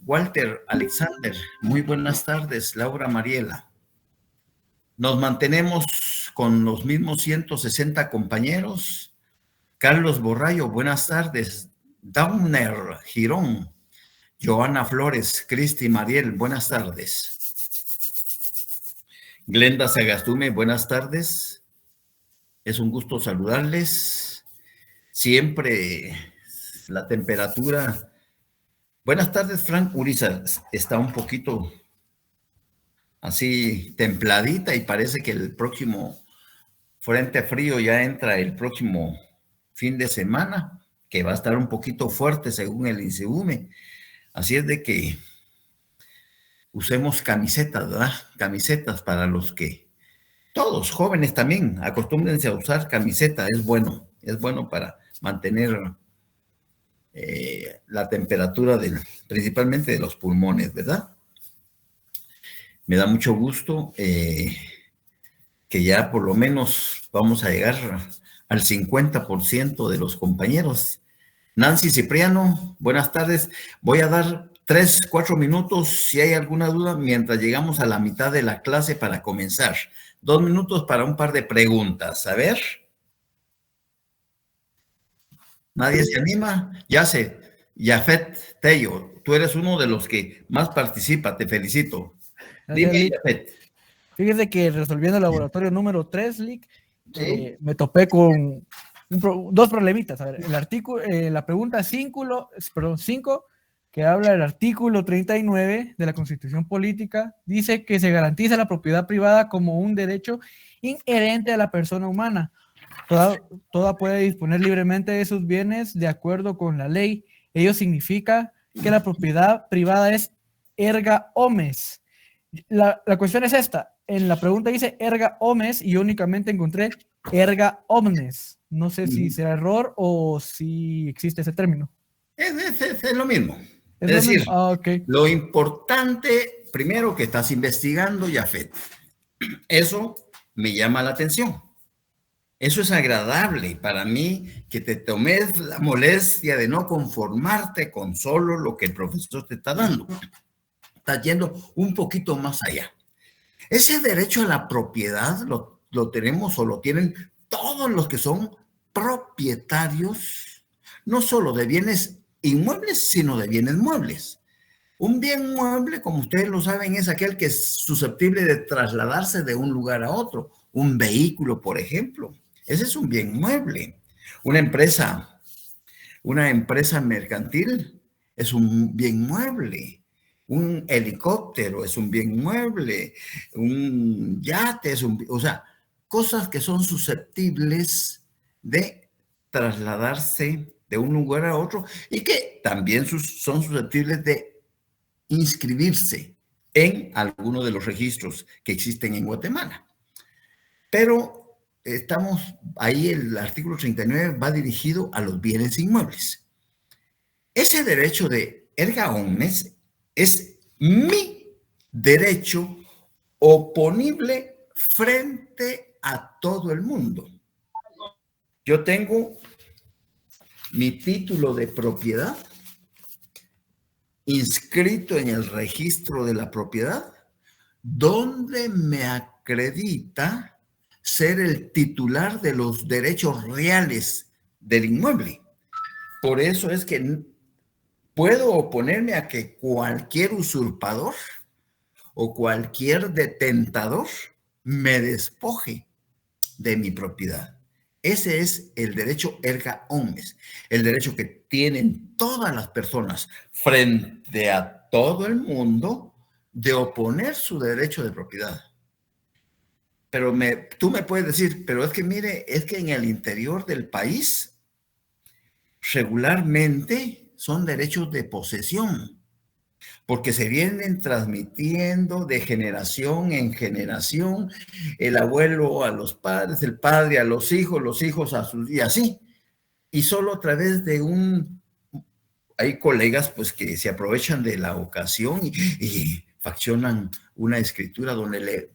Walter Alexander, muy buenas tardes. Laura Mariela. Nos mantenemos con los mismos 160 compañeros. Carlos Borrayo, buenas tardes. Downer Girón, Joana Flores, Cristi Mariel, buenas tardes. Glenda Sagastume, buenas tardes. Es un gusto saludarles. Siempre la temperatura. Buenas tardes, Frank Uriza. Está un poquito así templadita y parece que el próximo frente frío ya entra el próximo fin de semana, que va a estar un poquito fuerte según el INSEUME. Así es de que usemos camisetas, ¿verdad? Camisetas para los que, todos jóvenes también, acostúmbrense a usar camiseta, es bueno para mantener la temperatura principalmente de los pulmones, ¿verdad? Me da mucho gusto que ya por lo menos vamos a llegar al 50% de los compañeros. Nancy Cipriano, buenas tardes. Voy a dar 3, 4 minutos si hay alguna duda mientras llegamos a la mitad de la clase para comenzar. 2 minutos para un par de preguntas. A ver. ¿Nadie se anima? Ya sé. Yafet Tello, tú eres uno de los que más participa. Te felicito. Dime, Yafet. Fíjese que resolviendo el laboratorio número 3, Lick, me topé con dos problemitas. A ver, el artículo, la pregunta 5, que habla del artículo 39 de la Constitución Política, dice que se garantiza la propiedad privada como un derecho inherente a la persona humana. Toda puede disponer libremente de sus bienes de acuerdo con la ley. Ello significa que la propiedad privada es erga omnes. La cuestión es esta. En la pregunta dice erga omnes y yo únicamente encontré erga omnes. No sé si será error o si existe ese término. Es lo mismo. Es lo decir, mismo? Okay. Lo importante, primero, que estás investigando, Yafet. Eso me llama la atención. Eso es agradable para mí, que te tomes la molestia de no conformarte con solo lo que el profesor te está dando. Estás yendo un poquito más allá. Ese derecho a la propiedad lo tenemos o lo tienen todos los que son propietarios, no solo de bienes inmuebles, sino de bienes muebles. Un bien mueble, como ustedes lo saben, es aquel que es susceptible de trasladarse de un lugar a otro. Un vehículo, por ejemplo. Ese es un bien mueble. Una empresa mercantil es un bien mueble. Un helicóptero es un bien mueble. Un yate es o sea, cosas que son susceptibles de trasladarse de un lugar a otro y que también son susceptibles de inscribirse en alguno de los registros que existen en Guatemala. Pero estamos ahí, el artículo 39 va dirigido a los bienes inmuebles. Ese derecho de erga omnes es mi derecho oponible frente a todo el mundo. Yo tengo mi título de propiedad inscrito en el registro de la propiedad, donde me acredita ser el titular de los derechos reales del inmueble. Por eso es que puedo oponerme a que cualquier usurpador o cualquier detentador me despoje de mi propiedad. Ese es el derecho erga omnes, el derecho que tienen todas las personas frente a todo el mundo de oponer su derecho de propiedad. Pero tú me puedes decir, pero es que mire, es que en el interior del país regularmente son derechos de posesión, porque se vienen transmitiendo de generación en generación, el abuelo a los padres, el padre a los hijos a sus, y así. Y solo a través de hay colegas pues que se aprovechan de la ocasión y faccionan una escritura donde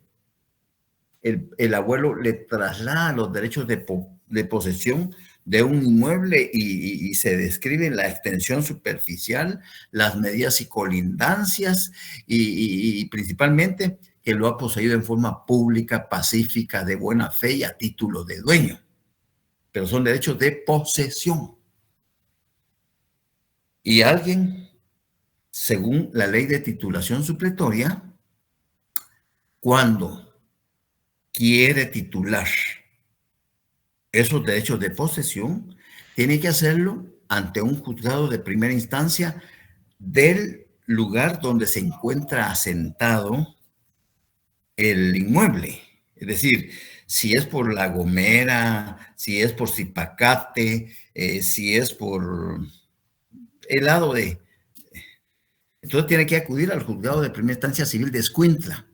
el abuelo le traslada los derechos de posesión de un inmueble y se describe la extensión superficial, las medidas y colindancias y principalmente que lo ha poseído en forma pública, pacífica, de buena fe y a título de dueño. Pero son derechos de posesión. Y alguien, según la ley de titulación supletoria, cuando quiere titular esos derechos de posesión, tiene que hacerlo ante un juzgado de primera instancia del lugar donde se encuentra asentado el inmueble. Es decir, si es por La Gomera, si es por Zipacate, si es por el lado de... Entonces tiene que acudir al juzgado de primera instancia civil de Escuintla,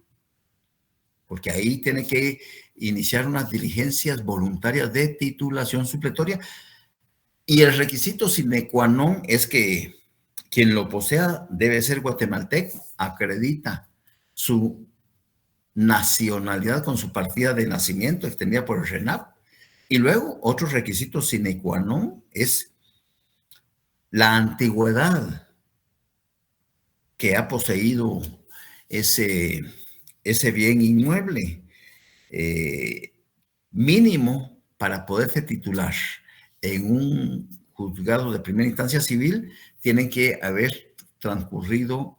porque ahí tiene que iniciar unas diligencias voluntarias de titulación supletoria, y el requisito sine qua non es que quien lo posea debe ser guatemalteco, acredita su nacionalidad con su partida de nacimiento extendida por el RENAP, y luego otro requisito sine qua non es la antigüedad que ha poseído ese bien inmueble, mínimo para poderse titular en un juzgado de primera instancia civil, tienen que haber transcurrido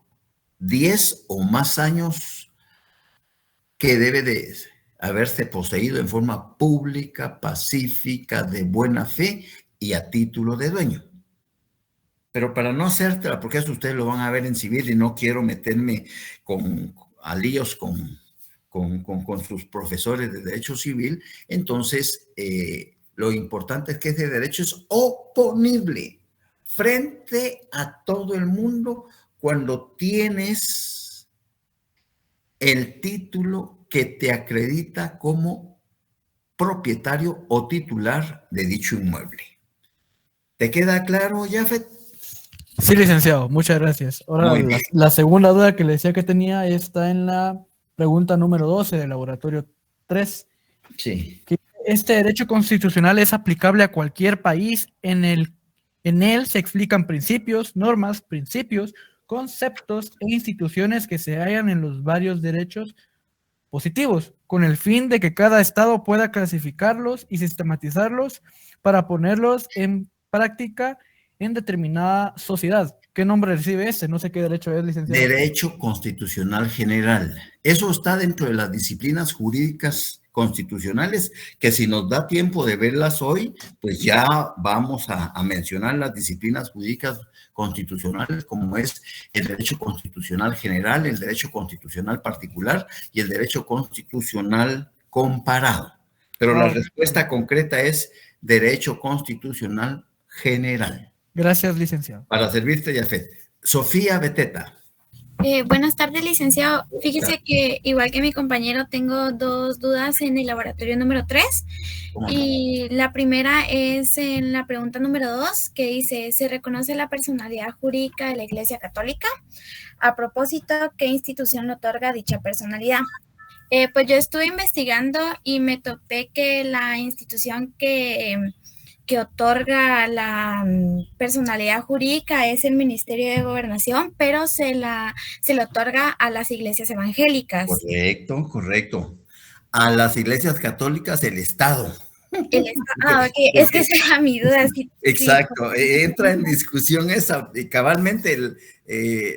10 o más años que debe de haberse poseído en forma pública, pacífica, de buena fe y a título de dueño. Pero para no hacértela, porque eso ustedes lo van a ver en civil y no quiero meterme a líos con sus profesores de derecho civil, entonces lo importante es que ese derecho es oponible frente a todo el mundo cuando tienes el título que te acredita como propietario o titular de dicho inmueble. ¿Te queda claro, Jafet? Sí, licenciado, muchas gracias. Ahora, la segunda duda que le decía que tenía está en la pregunta número 12 del laboratorio 3. Sí. Que este derecho constitucional es aplicable a cualquier país. En él se explican principios, normas, principios, conceptos e instituciones que se hallan en los varios derechos positivos, con el fin de que cada estado pueda clasificarlos y sistematizarlos para ponerlos en práctica en determinada sociedad. ¿Qué nombre recibe ese? No sé qué derecho es, licenciado. Derecho constitucional general. Eso está dentro de las disciplinas jurídicas constitucionales, que si nos da tiempo de verlas hoy, pues ya vamos a mencionar las disciplinas jurídicas constitucionales, como es el derecho constitucional general, el derecho constitucional particular y el derecho constitucional comparado. Pero la respuesta concreta es derecho constitucional general. Gracias, licenciado. Para servirte, Jafet. Sofía Beteta. Buenas tardes, licenciado. Fíjese que, igual que mi compañero, tengo dos dudas en el laboratorio número 3. Y la primera es en la pregunta número 2, que dice, ¿se reconoce la personalidad jurídica de la Iglesia Católica? A propósito, ¿qué institución le otorga dicha personalidad? Pues yo estuve investigando y me topé que la institución que otorga la personalidad jurídica es el Ministerio de Gobernación, pero se le otorga a las iglesias evangélicas. Correcto. A las iglesias católicas, el Estado. El Estado, okay. Es que esa era mi duda. Exacto, sí. Entra en discusión esa, cabalmente,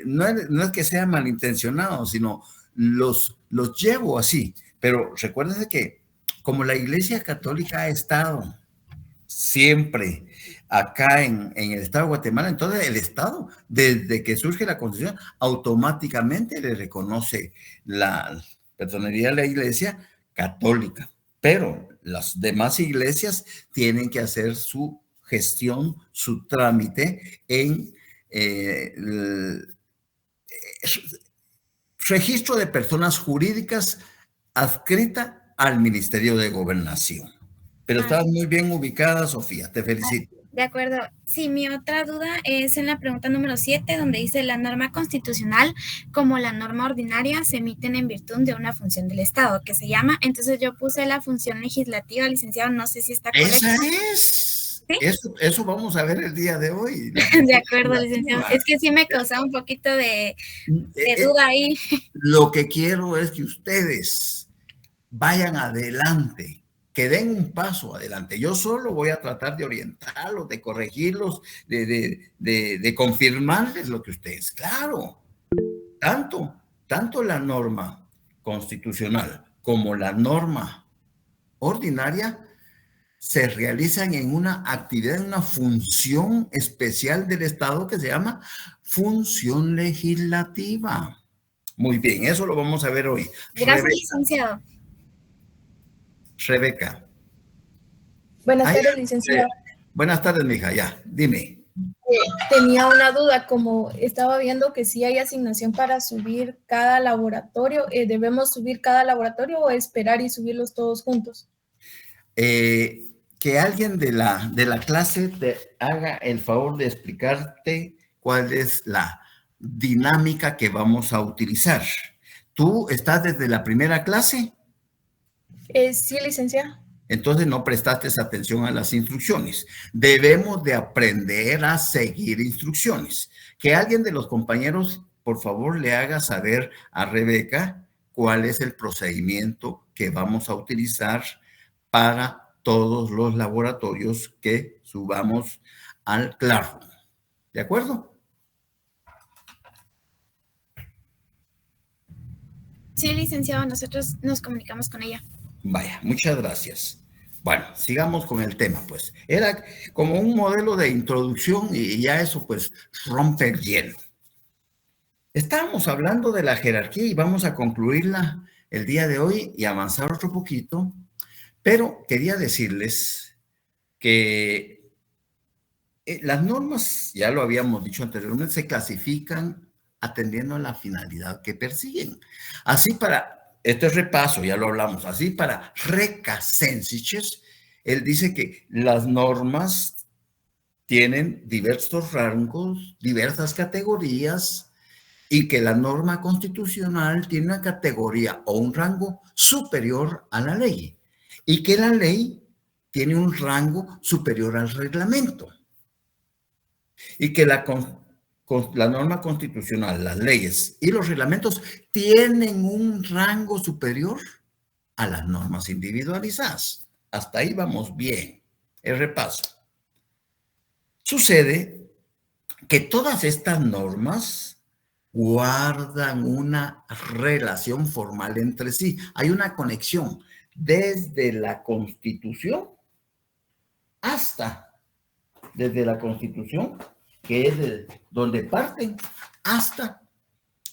no es que sea malintencionado, sino los llevo así, pero recuérdense que como la Iglesia Católica ha estado siempre acá en el Estado de Guatemala, entonces el Estado, desde que surge la Constitución, automáticamente le reconoce la personalidad de la Iglesia Católica, pero las demás iglesias tienen que hacer su gestión, su trámite en el registro de personas jurídicas adscrita al Ministerio de Gobernación. Pero estás muy bien ubicada, Sofía, te felicito. De acuerdo. Sí, mi otra duda es en la pregunta número 7, donde dice la norma constitucional como la norma ordinaria se emiten en virtud de una función del Estado, que se llama, entonces yo puse la función legislativa, licenciado, no sé si está correcto. Eso vamos a ver el día de hoy. De acuerdo, licenciado. Es que sí me causaba un poquito de duda ahí. Lo que quiero es que ustedes vayan adelante, que den un paso adelante. Yo solo voy a tratar de orientarlos, de corregirlos, de confirmarles lo que ustedes. Claro, tanto la norma constitucional como la norma ordinaria se realizan en una actividad, en una función especial del Estado que se llama función legislativa. Muy bien, eso lo vamos a ver hoy. Gracias, licenciado. Rebeca. Buenas tardes, licenciado. Buenas tardes, mija, ya, dime. Tenía una duda, como estaba viendo que sí hay asignación para subir cada laboratorio, ¿debemos subir cada laboratorio o esperar y subirlos todos juntos? Que alguien de la clase te haga el favor de explicarte cuál es la dinámica que vamos a utilizar. ¿Tú estás desde la primera clase? Sí, licenciada. Entonces no prestaste atención a las instrucciones. Debemos de aprender a seguir instrucciones. Que alguien de los compañeros, por favor, le haga saber a Rebeca cuál es el procedimiento que vamos a utilizar para todos los laboratorios que subamos al Classroom. ¿De acuerdo? Sí, licenciado, nosotros nos comunicamos con ella. Vaya, muchas gracias. Bueno, sigamos con el tema, pues. Era como un modelo de introducción y ya eso, pues, rompe el hielo. Estábamos hablando de la jerarquía y vamos a concluirla el día de hoy y avanzar otro poquito, pero quería decirles que las normas, ya lo habíamos dicho anteriormente, se clasifican atendiendo a la finalidad que persiguen. Así este repaso, ya lo hablamos, así para Recasensich, él dice que las normas tienen diversos rangos, diversas categorías, y que la norma constitucional tiene una categoría o un rango superior a la ley, y que la ley tiene un rango superior al reglamento, y que la norma constitucional, las leyes y los reglamentos tienen un rango superior a las normas individualizadas. Hasta ahí vamos bien. El repaso. Sucede que todas estas normas guardan una relación formal entre sí. Hay una conexión desde la Constitución que es donde parten, hasta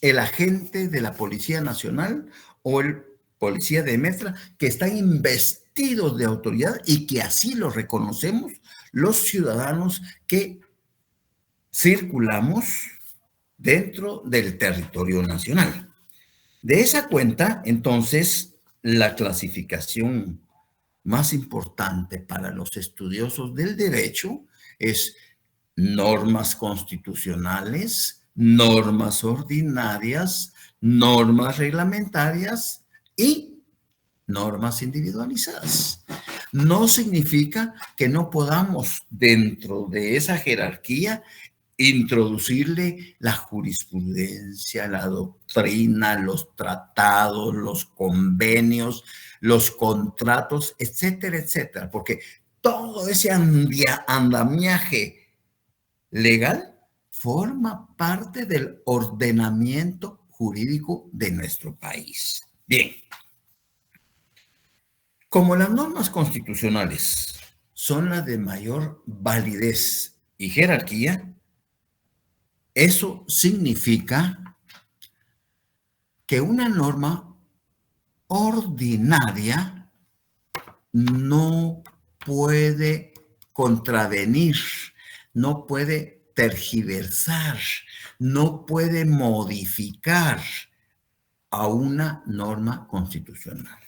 el agente de la Policía Nacional o el policía de Mestra, que están investidos de autoridad y que así lo reconocemos los ciudadanos que circulamos dentro del territorio nacional. De esa cuenta, entonces, la clasificación más importante para los estudiosos del derecho es normas constitucionales, normas ordinarias, normas reglamentarias y normas individualizadas. No significa que no podamos dentro de esa jerarquía introducirle la jurisprudencia, la doctrina, los tratados, los convenios, los contratos, etcétera, etcétera, porque todo ese andamiaje legal forma parte del ordenamiento jurídico de nuestro país. Bien. Como las normas constitucionales son las de mayor validez y jerarquía, eso significa que una norma ordinaria no puede contravenir, no puede tergiversar, no puede modificar a una norma constitucional.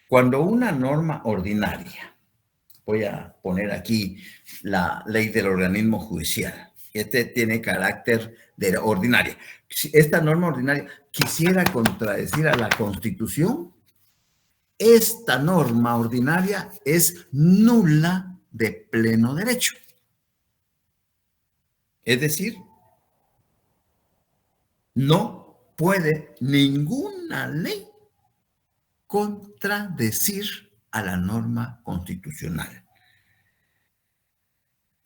Cuando una norma ordinaria, voy a poner aquí la ley del organismo judicial, tiene carácter de ordinaria. Si esta norma ordinaria quisiera contradecir a la Constitución, esta norma ordinaria es nula de pleno derecho. Es decir, no puede ninguna ley contradecir a la norma constitucional.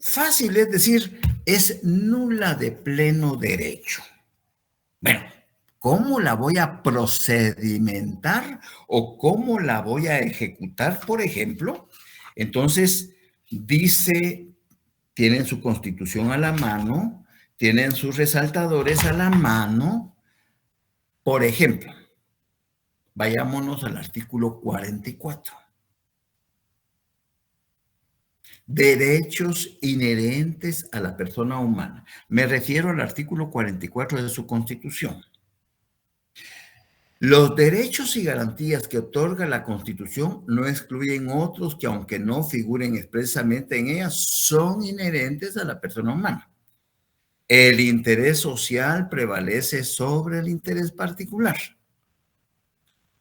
Fácil es decir, es nula de pleno derecho. Bueno, ¿cómo la voy a procedimentar o cómo la voy a ejecutar, por ejemplo? Entonces, dice, tienen su constitución a la mano, tienen sus resaltadores a la mano. Por ejemplo, vayámonos al artículo 44. Derechos inherentes a la persona humana. Me refiero al artículo 44 de su Constitución. Los derechos y garantías que otorga la Constitución no excluyen otros que, aunque no figuren expresamente en ella, son inherentes a la persona humana. El interés social prevalece sobre el interés particular.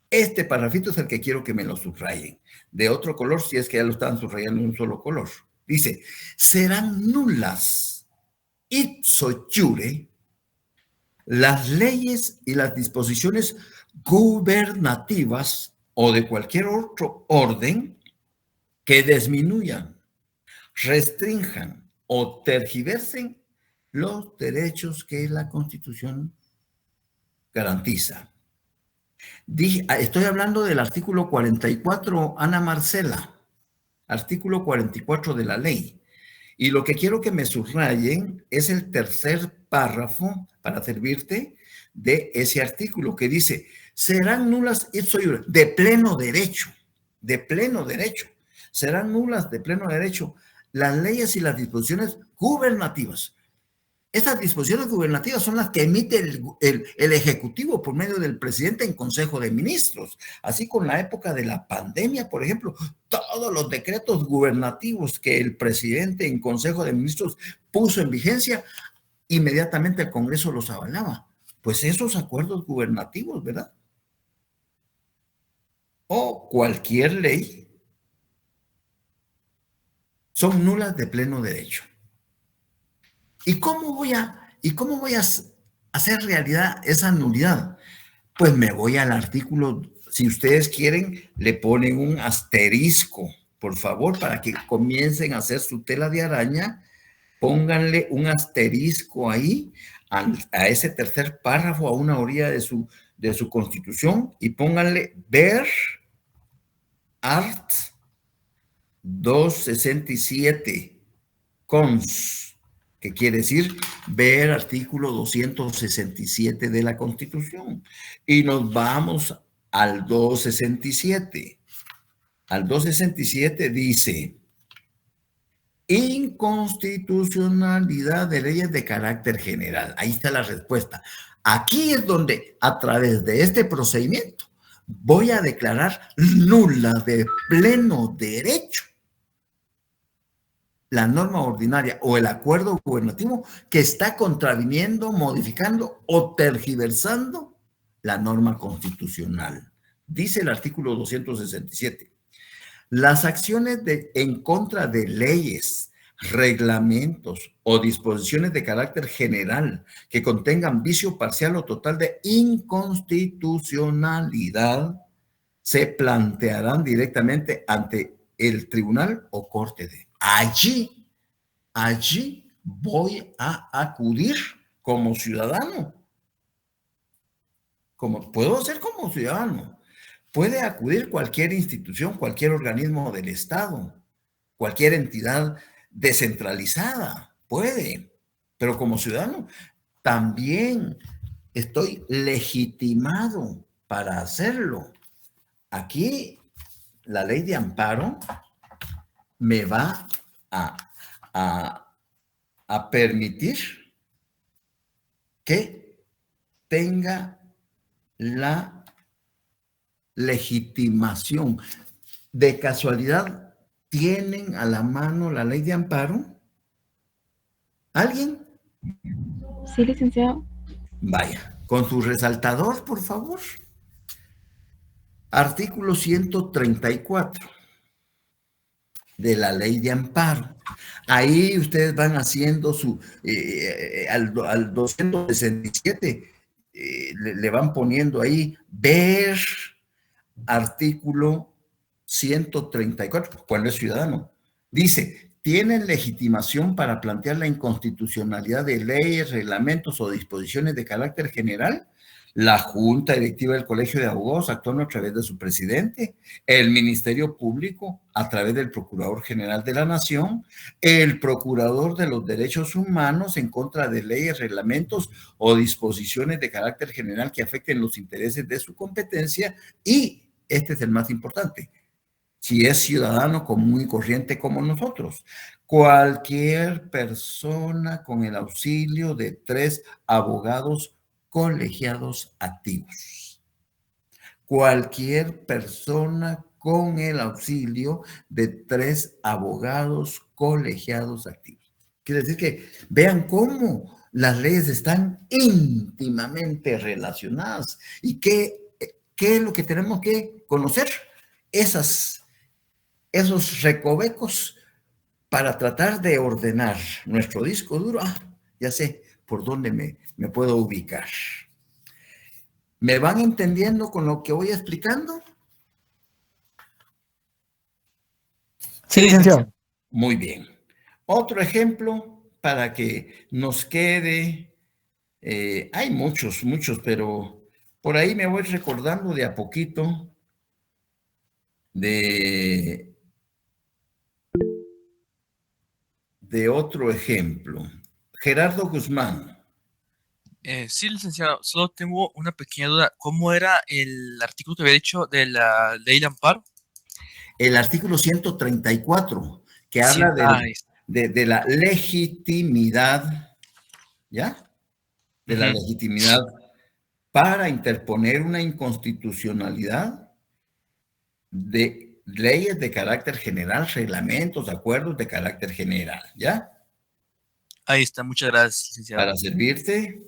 Este parrafito es el que quiero que me lo subrayen. De otro color, si es que ya lo estaban subrayando en un solo color. Dice, serán nulas ipso iure las leyes y las disposiciones gubernativas o de cualquier otro orden que disminuyan, restrinjan o tergiversen los derechos que la Constitución garantiza. Estoy hablando del artículo 44, Ana Marcela, artículo 44 de la ley. Y lo que quiero que me subrayen es el tercer párrafo, para servirte, de ese artículo que dice, serán nulas ipso iure, de pleno derecho, serán nulas de pleno derecho las leyes y las disposiciones gubernativas. Estas disposiciones gubernativas son las que emite el Ejecutivo por medio del presidente en Consejo de Ministros. Así con la época de la pandemia, por ejemplo, todos los decretos gubernativos que el presidente en Consejo de Ministros puso en vigencia, inmediatamente el Congreso los avalaba. Pues esos acuerdos gubernativos, ¿verdad? O cualquier ley son nulas de pleno derecho. ¿Y cómo voy a hacer realidad esa nulidad? Pues me voy al artículo, si ustedes quieren, le ponen un asterisco, por favor, para que comiencen a hacer su tela de araña, pónganle un asterisco ahí, a ese tercer párrafo, a una orilla de su Constitución, y pónganle ver art 267 cons. ¿Qué quiere decir? Ver artículo 267 de la Constitución. Y nos vamos al 267. Al 267 dice, inconstitucionalidad de leyes de carácter general. Ahí está la respuesta. Aquí es donde, a través de este procedimiento, voy a declarar nula de pleno derecho la norma ordinaria o el acuerdo gubernativo que está contraviniendo, modificando o tergiversando la norma constitucional. Dice el artículo 267. Las acciones en contra de leyes, reglamentos o disposiciones de carácter general que contengan vicio parcial o total de inconstitucionalidad se plantearán directamente ante el tribunal o corte de... Allí voy a acudir como ciudadano. Como puedo hacer como ciudadano. Puede acudir cualquier institución, cualquier organismo del Estado, cualquier entidad descentralizada, puede. Pero como ciudadano también estoy legitimado para hacerlo. Aquí la ley de amparo me va a permitir que tenga la legitimación. De casualidad, ¿tienen a la mano la ley de amparo? ¿Alguien? Sí, licenciado. Vaya, con su resaltador, por favor. Artículo 134. de la ley de amparo. Ahí ustedes van haciendo al 267, le van poniendo ahí, ver artículo 134, cuando es ciudadano. Dice, tienen legitimación para plantear la inconstitucionalidad de leyes, reglamentos o disposiciones de carácter general. La Junta Directiva del Colegio de Abogados actuando a través de su presidente, el Ministerio Público a través del Procurador General de la Nación, el Procurador de los Derechos Humanos en contra de leyes, reglamentos o disposiciones de carácter general que afecten los intereses de su competencia y, este es el más importante, si es ciudadano común y corriente como nosotros, cualquier persona con el auxilio de 3 abogados colegiados activos. Cualquier persona con el auxilio de 3 abogados colegiados activos. Quiere decir que vean cómo las leyes están íntimamente relacionadas y qué es lo que tenemos que conocer, esos recovecos para tratar de ordenar nuestro disco duro. Ya sé por dónde me puedo ubicar. ¿Me van entendiendo con lo que voy explicando? Sí, licenciado. Muy bien. Otro ejemplo para que nos quede. Hay muchos, pero por ahí me voy recordando de a poquito de otro ejemplo. Gerardo Guzmán. Sí, licenciado, solo tengo una pequeña duda. ¿Cómo era el artículo que había dicho de la ley de amparo? El artículo 134, que habla de la legitimidad, ¿ya? De la legitimidad para interponer una inconstitucionalidad de leyes de carácter general, reglamentos, acuerdos de carácter general, ¿ya? Ahí está, muchas gracias, licenciado. Para servirte.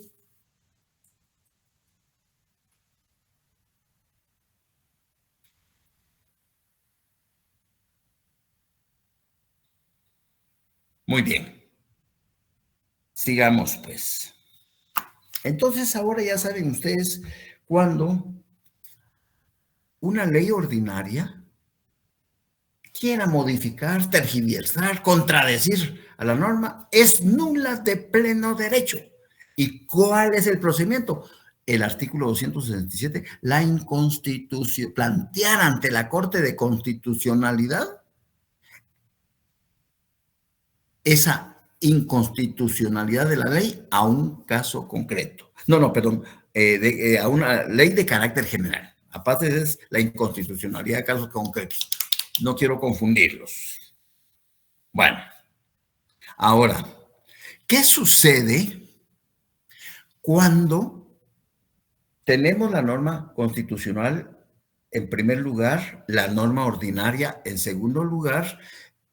Muy bien. Sigamos, pues. Entonces, ahora ya saben ustedes cuando una ley ordinaria quiera modificar, tergiversar, contradecir a la norma, es nula de pleno derecho. ¿Y cuál es el procedimiento? El artículo 267, la inconstitución, plantear ante la Corte de Constitucionalidad esa inconstitucionalidad de la ley a un caso concreto. A una ley de carácter general. Aparte es la inconstitucionalidad de casos concretos. No quiero confundirlos. Bueno, ahora, ¿qué sucede cuando tenemos la norma constitucional en primer lugar, la norma ordinaria en segundo lugar,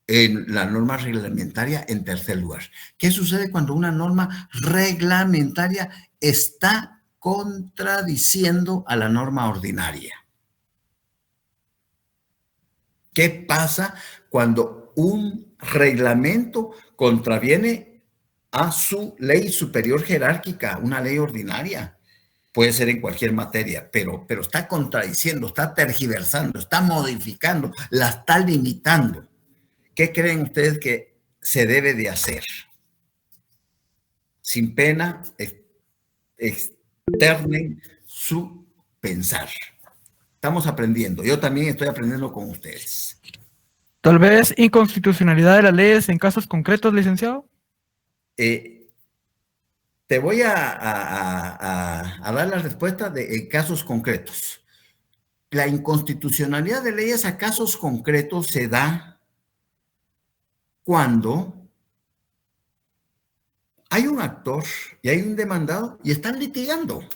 en la norma reglamentaria en tercer lugar? ¿Qué sucede cuando una norma reglamentaria está contradiciendo a la norma ordinaria? ¿Qué pasa cuando un reglamento contraviene a su ley superior jerárquica, una ley ordinaria? Puede ser en cualquier materia, pero está contradiciendo, está tergiversando, está modificando, la está limitando. ¿Qué creen ustedes que se debe de hacer? Sin pena, externen su pensar. Estamos aprendiendo. Yo también estoy aprendiendo con ustedes. Tal vez inconstitucionalidad de las leyes en casos concretos, licenciado. Te voy a dar la respuesta en casos concretos. La inconstitucionalidad de leyes a casos concretos se da cuando hay un actor y hay un demandado y están litigando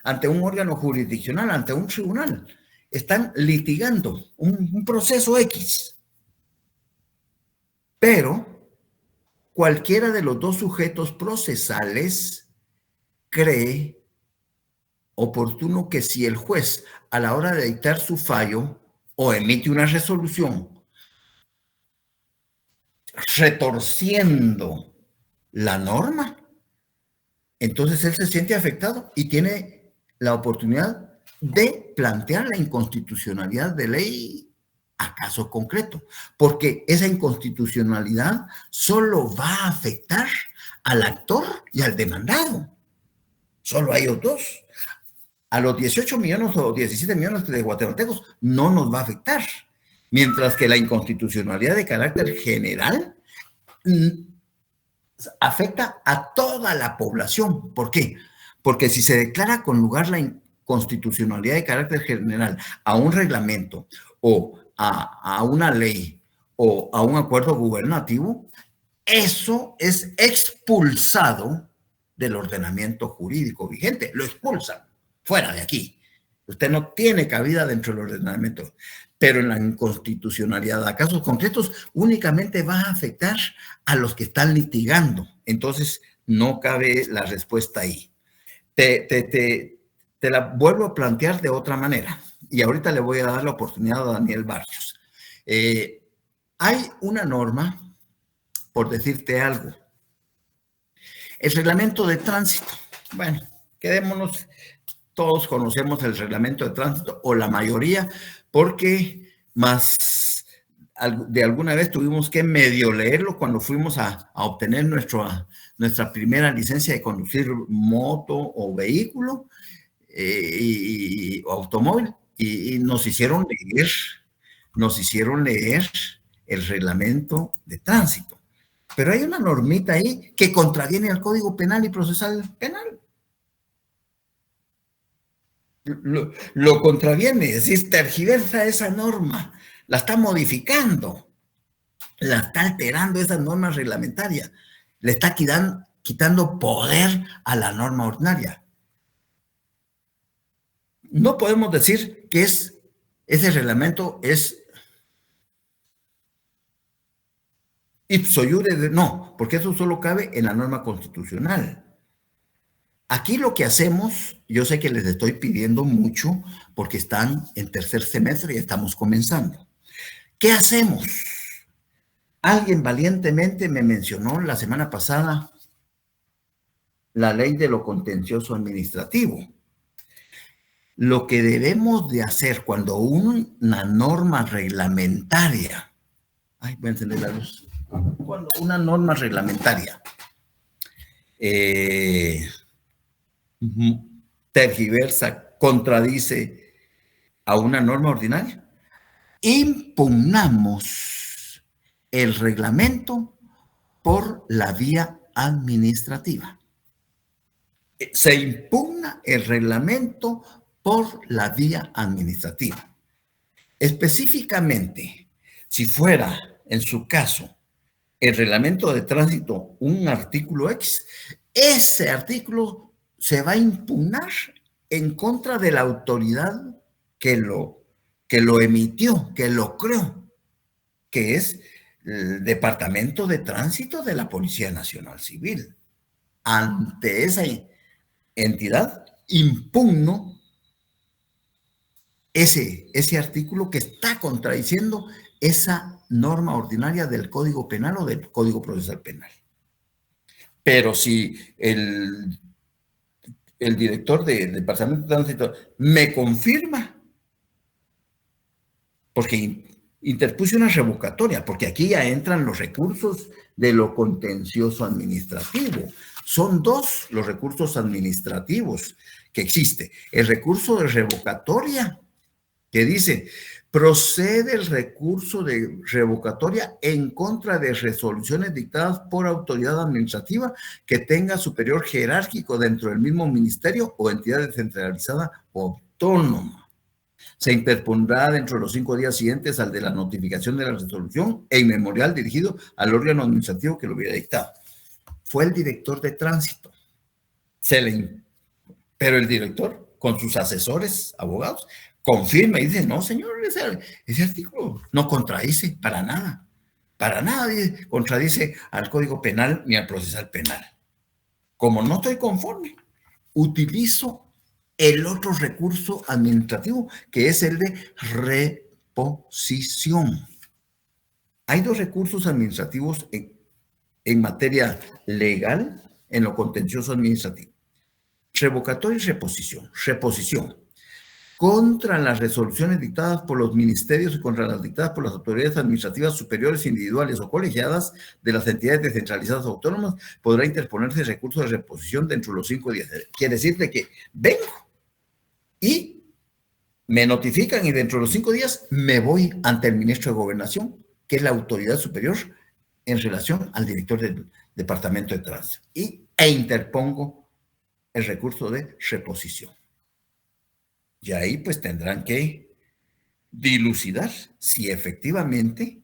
ante un órgano jurisdiccional, ante un tribunal. Están litigando un proceso X. Pero cualquiera de los dos sujetos procesales cree oportuno que si el juez a la hora de dictar su fallo o emite una resolución retorciendo la norma, entonces él se siente afectado y tiene la oportunidad de plantear la inconstitucionalidad de ley a caso concreto, porque esa inconstitucionalidad solo va a afectar al actor y al demandado. Solo a ellos dos. A los 18 millones o 17 millones de guatemaltecos no nos va a afectar, mientras que la inconstitucionalidad de carácter general afecta a toda la población. ¿Por qué? Porque si se declara con lugar la inconstitucionalidad de carácter general a un reglamento o a una ley o a un acuerdo gubernativo, eso es expulsado del ordenamiento jurídico vigente. Lo expulsan fuera de aquí. Usted no tiene cabida dentro del ordenamiento. Pero en la inconstitucionalidad, a casos concretos, únicamente va a afectar a los que están litigando. Entonces, no cabe la respuesta ahí. Te la vuelvo a plantear de otra manera. Y ahorita le voy a dar la oportunidad a Daniel Barrios. Hay una norma, por decirte algo. El reglamento de tránsito. Bueno, quedémonos, todos conocemos el reglamento de tránsito, o la mayoría, porque más de alguna vez tuvimos que medio leerlo cuando fuimos a obtener nuestra primera licencia de conducir moto o vehículo o automóvil, y nos hicieron leer el reglamento de tránsito. Pero hay una normita ahí que contraviene al Código Penal y Procesal Penal. Lo contraviene, es decir, tergiversa esa norma, la está modificando, la está alterando esa norma reglamentaria, le está quitando poder a la norma ordinaria. No podemos decir que ese reglamento es ipso iure, no, porque eso solo cabe en la norma constitucional. Aquí lo que hacemos, yo sé que les estoy pidiendo mucho porque están en tercer semestre y estamos comenzando. ¿Qué hacemos? Alguien valientemente me mencionó la semana pasada la ley de lo contencioso administrativo. Lo que debemos de hacer cuando una norma reglamentaria, voy a encender la luz, cuando una norma reglamentaria tergiversa, contradice a una norma ordinaria, impugnamos el reglamento por la vía administrativa. Se impugna el reglamento por la vía administrativa. Específicamente, si fuera, en su caso, el reglamento de tránsito un artículo X, ese artículo se va a impugnar en contra de la autoridad que lo emitió, que lo creó, que es el Departamento de Tránsito de la Policía Nacional Civil. Ante esa entidad, impugno ese artículo que está contradiciendo esa norma ordinaria del Código Penal o del Código Procesal Penal. Pero si el director del Departamento de Tránsito me confirma, porque interpuse una revocatoria, porque aquí ya entran los recursos de lo contencioso administrativo. Son dos los recursos administrativos que existe. El recurso de revocatoria, que dice, procede el recurso de revocatoria en contra de resoluciones dictadas por autoridad administrativa que tenga superior jerárquico dentro del mismo ministerio o entidad descentralizada o autónoma. Se interpondrá dentro de los 5 días siguientes al de la notificación de la resolución e inmemorial dirigido al órgano administrativo que lo hubiera dictado. Fue el director de tránsito. Pero el director, con sus asesores, abogados, confirma y dice, no, señor, ese artículo no contradice para nada contradice al Código Penal ni al Procesal Penal. Como no estoy conforme, utilizo el otro recurso administrativo, que es el de reposición. Hay dos recursos administrativos en materia legal, en lo contencioso administrativo. Revocatoria y reposición. Reposición. Contra las resoluciones dictadas por los ministerios y contra las dictadas por las autoridades administrativas superiores, individuales o colegiadas de las entidades descentralizadas autónomas, podrá interponerse recurso de reposición dentro de los 5 días. Quiere decir de que vengo y me notifican y dentro de los 5 días me voy ante el ministro de Gobernación, que es la autoridad superior en relación al director del Departamento de Tránsito, e interpongo el recurso de reposición. Y ahí pues tendrán que dilucidar si efectivamente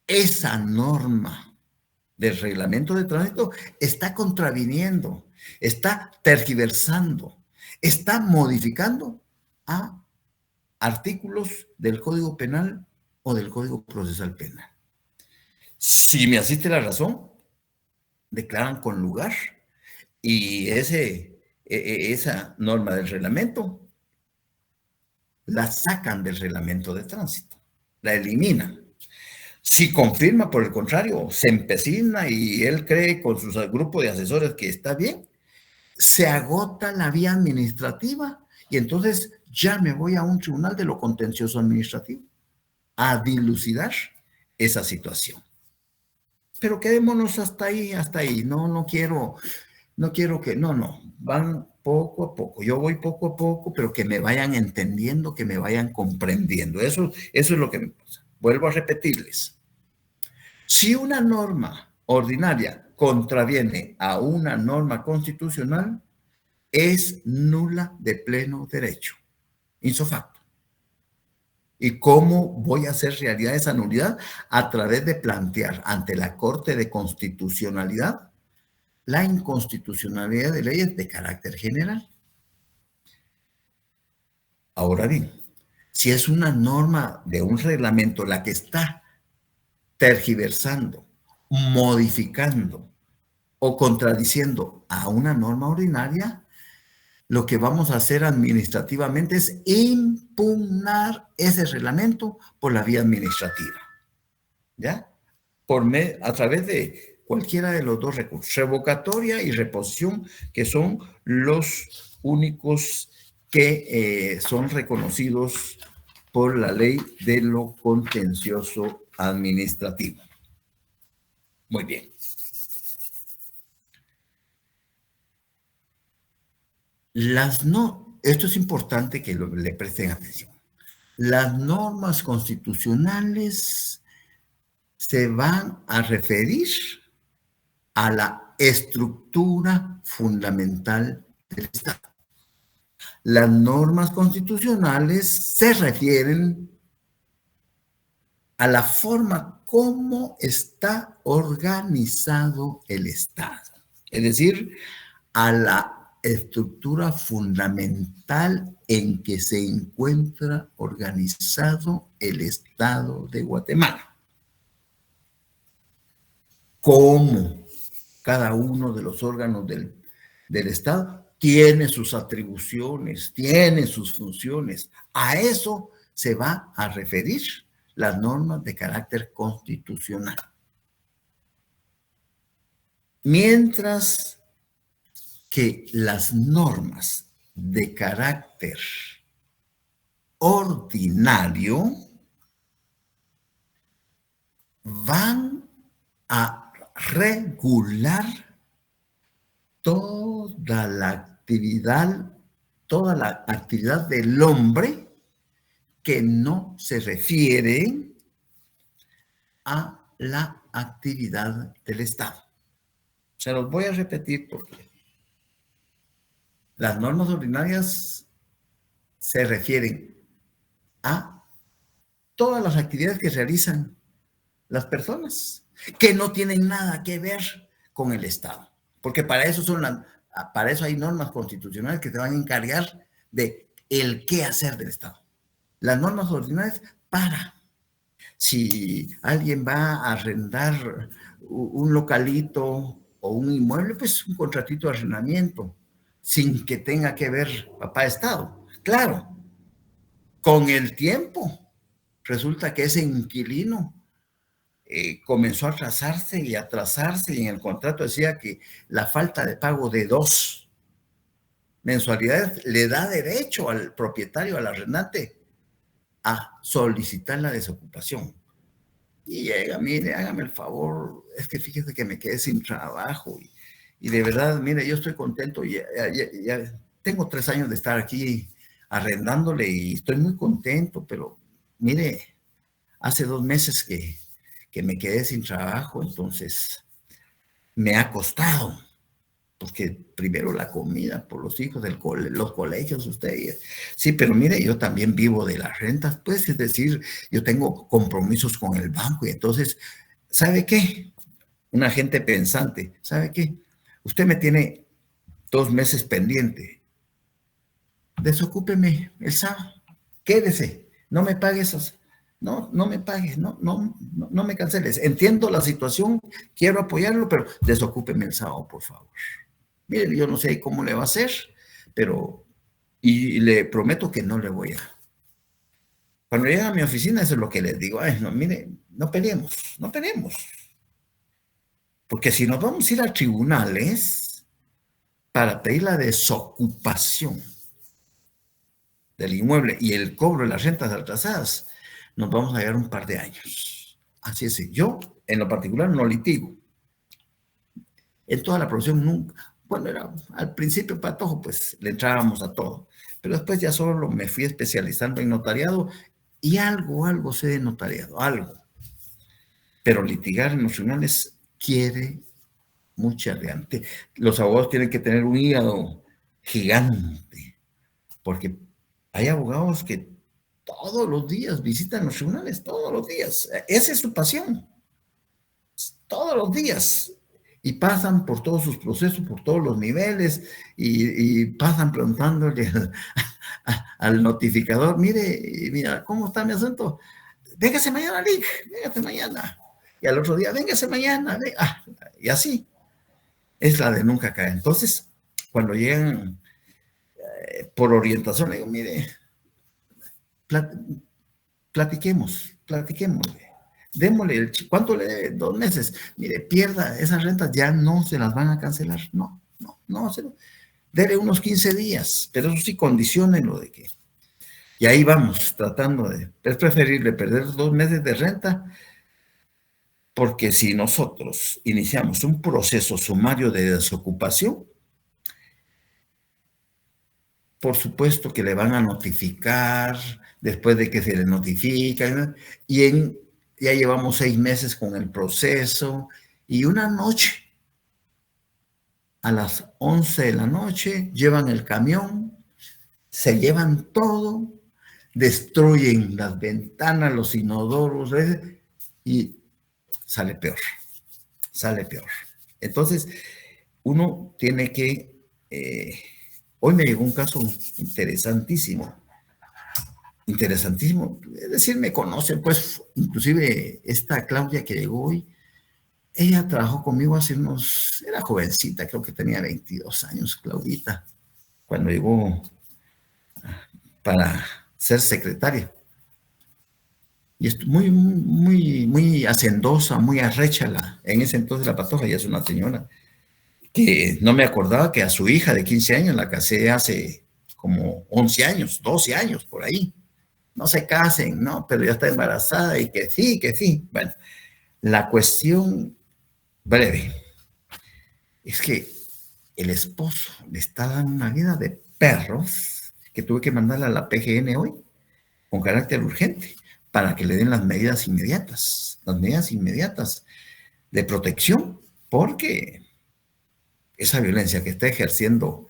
esa norma del reglamento de tránsito está contraviniendo, está tergiversando, está modificando a artículos del Código Penal o del Código Procesal Penal. Si me asiste la razón, declaran con lugar y esa norma del reglamento la sacan del reglamento de tránsito, la eliminan. Si confirma, por el contrario, se empecina y él cree con su grupo de asesores que está bien, se agota la vía administrativa y entonces ya me voy a un tribunal de lo contencioso administrativo a dilucidar esa situación. Pero quedémonos hasta ahí. No quiero que, van poco a poco. Yo voy poco a poco, pero que me vayan entendiendo, que me vayan comprendiendo. Eso es lo que me pasa. Vuelvo a repetirles. Si una norma ordinaria contraviene a una norma constitucional, es nula de pleno derecho, ipso facto. ¿Y cómo voy a hacer realidad esa nulidad? A través de plantear ante la Corte de Constitucionalidad la inconstitucionalidad de leyes de carácter general. Ahora bien, si es una norma de un reglamento la que está tergiversando, modificando o contradiciendo a una norma ordinaria, lo que vamos a hacer administrativamente es impugnar ese reglamento por la vía administrativa, ¿ya? A través de cualquiera de los dos recursos, revocatoria y reposición, que son los únicos que son reconocidos por la ley de lo contencioso administrativo. Muy bien. Esto es importante que le presten atención. Las normas constitucionales se van a referir a la estructura fundamental del Estado. Las normas constitucionales se refieren a la forma como está organizado el Estado, es decir, a la estructura fundamental en que se encuentra organizado el Estado de Guatemala. Cómo cada uno de los órganos del Estado tiene sus atribuciones, tiene sus funciones. A eso se va a referir las normas de carácter constitucional. Mientras que las normas de carácter ordinario van a regular toda la actividad del hombre que no se refiere a la actividad del Estado. Se los voy a repetir porque las normas ordinarias se refieren a todas las actividades que realizan las personas, que no tienen nada que ver con el Estado, porque para eso hay normas constitucionales que se van a encargar de el qué hacer del Estado. Las normas ordinarias si alguien va a arrendar un localito o un inmueble, pues un contratito de arrendamiento, sin que tenga que ver papá Estado. Claro, con el tiempo resulta que ese inquilino comenzó a atrasarse y atrasarse, y en el contrato decía que la falta de pago de 2 mensualidades le da derecho al propietario, al arrendante, a solicitar la desocupación. Y llega, mire, hágame el favor, es que fíjese que me quedé sin trabajo y de verdad, mire, yo estoy contento, ya tengo 3 años de estar aquí arrendándole y estoy muy contento, pero mire, hace 2 meses que me quedé sin trabajo, entonces me ha costado, porque primero la comida por los hijos, los colegios, ustedes. Sí, pero mire, yo también vivo de las rentas, pues, es decir, yo tengo compromisos con el banco y entonces, ¿sabe qué? Una gente pensante, ¿sabe qué? Usted me tiene 2 meses pendiente. Desocúpeme el sábado. Quédese. No me pague esos. No me pague. No me canceles. Entiendo la situación. Quiero apoyarlo, pero desocúpeme el sábado, por favor. Mire, yo no sé cómo le va a hacer, pero... Y le prometo que no le voy a... Cuando llega a mi oficina, eso es lo que les digo. Ay, no, mire, no peleemos. Porque si nos vamos a ir a tribunales para pedir la desocupación del inmueble y el cobro de las rentas atrasadas, nos vamos a llevar un par de años. Así es, yo en lo particular no litigo. En toda la profesión nunca. Bueno, era al principio patojo, pues le entrábamos a todo. Pero después ya solo me fui especializando en notariado y algo sé de notariado, algo. Pero litigar en los tribunales quiere mucha reante. Los abogados tienen que tener un hígado gigante, porque hay abogados que todos los días visitan los tribunales, todos los días. Esa es su pasión. Todos los días. Y pasan por todos sus procesos, por todos los niveles, y pasan preguntándole al notificador, mira, ¿cómo está mi asunto? Véngase mañana, Lick, véngase mañana. Y al otro día, véngase mañana. Y así. Es la de nunca caer. Entonces, cuando llegan por orientación, le digo, mire, platiquemos. Démosle, ¿cuánto le debe? 2 meses. Mire, pierda, esas rentas ya no se las van a cancelar. No. Dele unos 15 días, pero eso sí, condiciónenlo de que. Y ahí vamos, tratando de. Es preferible perder 2 meses de renta, porque si nosotros iniciamos un proceso sumario de desocupación, por supuesto que le van a notificar después de que se le notifica, y ya llevamos 6 meses con el proceso, y una noche, a las 11 de la noche, llevan el camión, se llevan todo, destruyen las ventanas, los inodoros, y sale peor. Entonces, uno tiene que... hoy me llegó un caso interesantísimo, es decir, me conocen, pues, inclusive esta Claudia que llegó hoy, ella trabajó conmigo era jovencita, creo que tenía 22 años, Claudita, cuando llegó para ser secretaria. Y es muy hacendosa, muy arrecha en ese entonces la Patoja, ya es una señora, que no me acordaba que a su hija de 15 años la casé hace como 11 años, 12 años, por ahí. No se casen, ¿no? Pero ya está embarazada y que sí. Bueno, la cuestión breve es que el esposo le está dando una vida de perros que tuve que mandarle a la PGN hoy con carácter urgente para que le den las medidas inmediatas de protección, porque esa violencia que está ejerciendo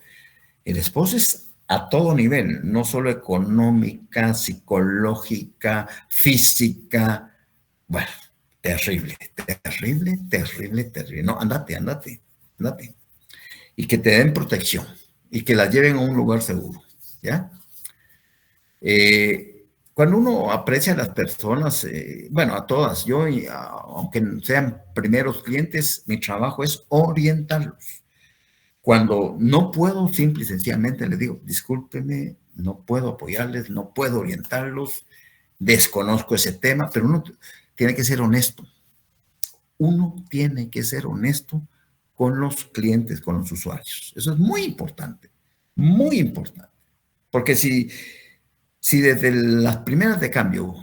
el esposo es a todo nivel, no solo económica, psicológica, física. Bueno, terrible. No, andate. Y que te den protección y que la lleven a un lugar seguro, ¿ya? Cuando uno aprecia a las personas, bueno, a todas, yo, aunque sean primeros clientes, mi trabajo es orientarlos. Cuando no puedo, simple y sencillamente les digo, discúlpeme, no puedo apoyarles, no puedo orientarlos, desconozco ese tema, pero uno tiene que ser honesto. uno tiene que ser honesto con los clientes, con los usuarios. Eso es muy importante, muy importante. Porque si desde las primeras de cambio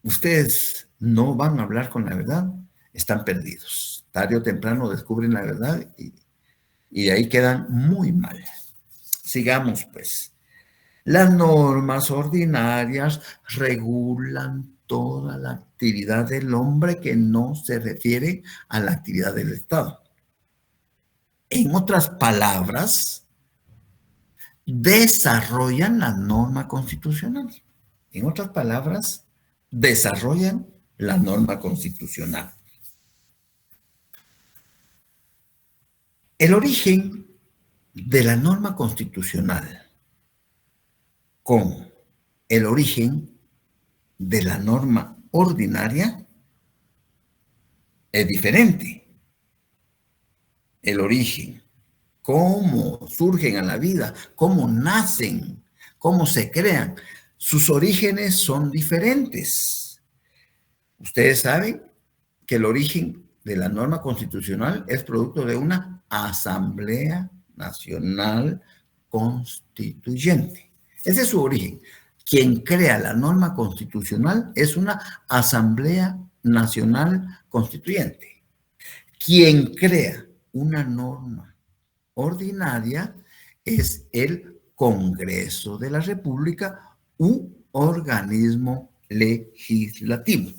ustedes no van a hablar con la verdad, están perdidos. Tarde o temprano descubren la verdad y ahí quedan muy mal. Sigamos, pues. Las normas ordinarias regulan toda la actividad del hombre que no se refiere a la actividad del Estado. En otras palabras, desarrollan la norma constitucional. En otras palabras, desarrollan la norma constitucional. El origen de la norma constitucional con el origen de la norma ordinaria es diferente. El origen, cómo surgen a la vida, cómo nacen, cómo se crean, sus orígenes son diferentes. Ustedes saben que el origen de la norma constitucional es producto de una Asamblea Nacional Constituyente. Ese es su origen. Quien crea la norma constitucional es una Asamblea Nacional Constituyente. Quien crea una norma ordinaria es el Congreso de la República u organismo legislativo.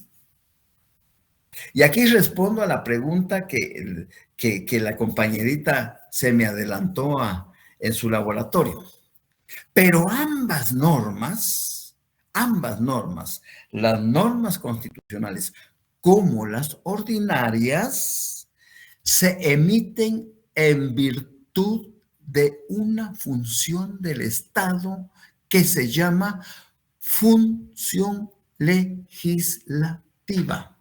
Y aquí respondo a la pregunta que la compañerita se me adelantó en su laboratorio. Pero ambas normas, las normas constitucionales como las ordinarias, se emiten en virtud de una función del Estado que se llama función legislativa.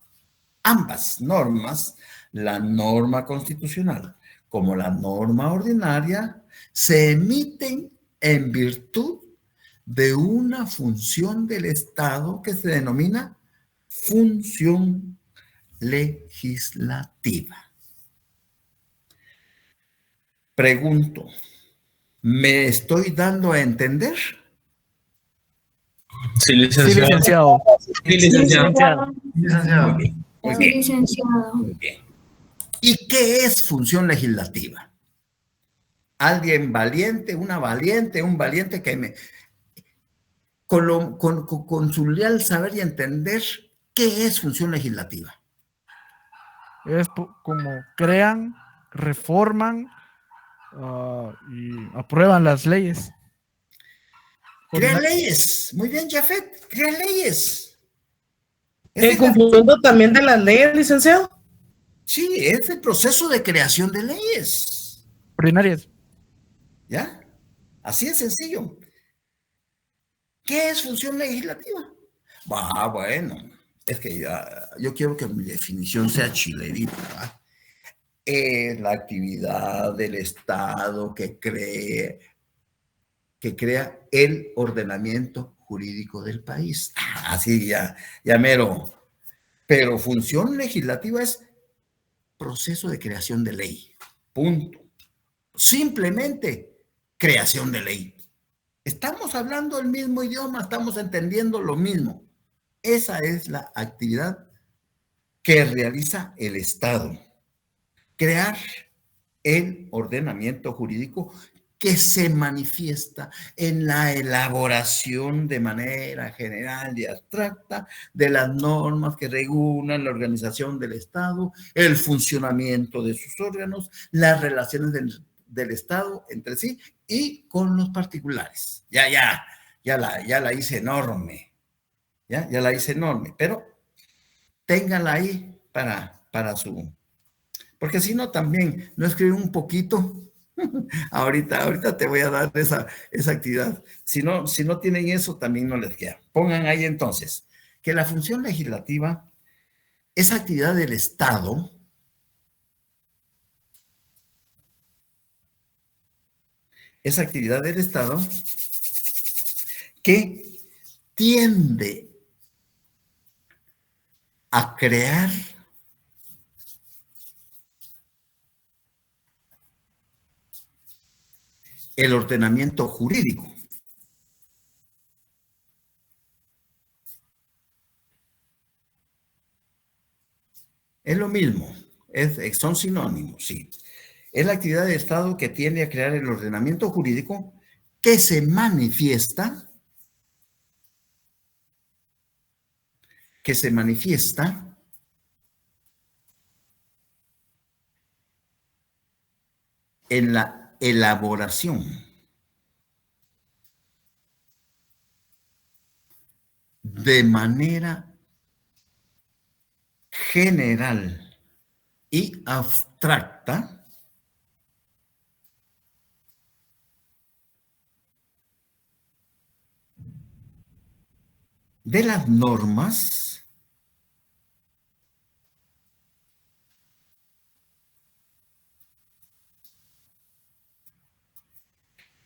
Ambas normas, la norma constitucional como la norma ordinaria, se emiten en virtud de una función del Estado que se denomina función legislativa. Pregunto, ¿me estoy dando a entender? Sí, licenciado. Sí, licenciado. Licenciado. Muy bien, muy Sí, bien, licenciado. muy bien. ¿Y qué es función legislativa? Alguien valiente, una valiente, un valiente que me... Con su leal saber y entender, ¿qué es función legislativa? Es como crean, reforman y aprueban las leyes. Crean leyes. Muy bien, Jafet, crean leyes. ¿El cumplimiento también de las leyes, licenciado? Sí, es el proceso de creación de leyes. Ordinarias. ¿Ya? Así es sencillo. ¿Qué es función legislativa? Bueno, es que yo quiero que mi definición sea chilerita. Es la actividad del Estado que crea el ordenamiento jurídico del país. Así ya mero. Pero función legislativa es proceso de creación de ley. Punto. Simplemente creación de ley. Estamos hablando el mismo idioma, estamos entendiendo lo mismo. Esa es la actividad que realiza el Estado. Crear el ordenamiento jurídico que se manifiesta en la elaboración de manera general y abstracta de las normas que regulan la organización del Estado, el funcionamiento de sus órganos, las relaciones del Estado entre sí y con los particulares. Ya la hice enorme. Ya la hice enorme, pero ténganla ahí para su... Porque si no, también no escribir un poquito. Ahorita te voy a dar esa actividad. Si no tienen eso, también no les queda. Pongan ahí entonces que la función legislativa es actividad del Estado que tiende a crear el ordenamiento jurídico. Es lo mismo, son sinónimos, sí. Es la actividad del Estado que tiende a crear el ordenamiento jurídico que se manifiesta en la elaboración de manera general y abstracta de las normas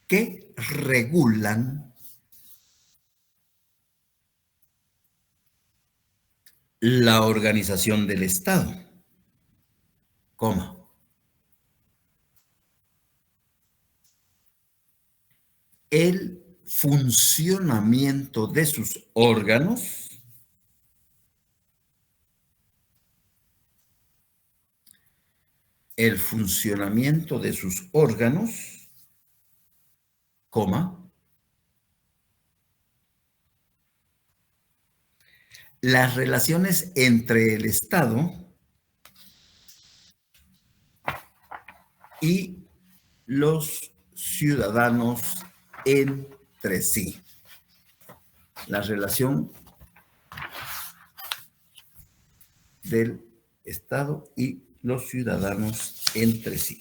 que regulan la organización del Estado, coma, el funcionamiento de sus órganos, coma, las relaciones entre el Estado y los ciudadanos entre sí. La relación del Estado y los ciudadanos entre sí.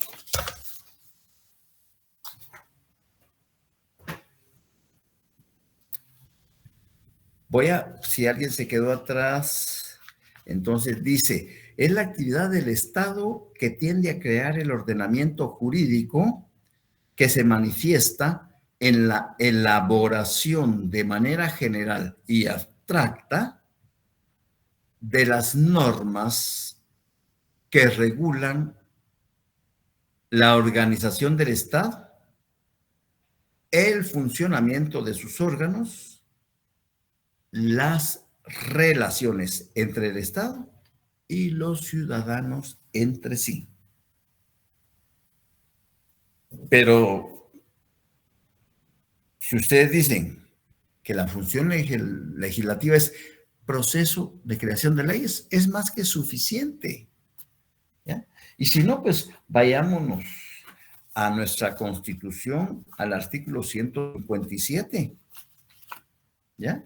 Si alguien se quedó atrás, entonces dice, es la actividad del Estado que tiende a crear el ordenamiento jurídico que se manifiesta en la elaboración de manera general y abstracta de las normas que regulan la organización del Estado, el funcionamiento de sus órganos, las relaciones entre el Estado y los ciudadanos entre sí. Pero si ustedes dicen que la función legislativa es proceso de creación de leyes, es más que suficiente, ¿ya? Y si no, pues vayámonos a nuestra Constitución, al artículo 157, ¿ya?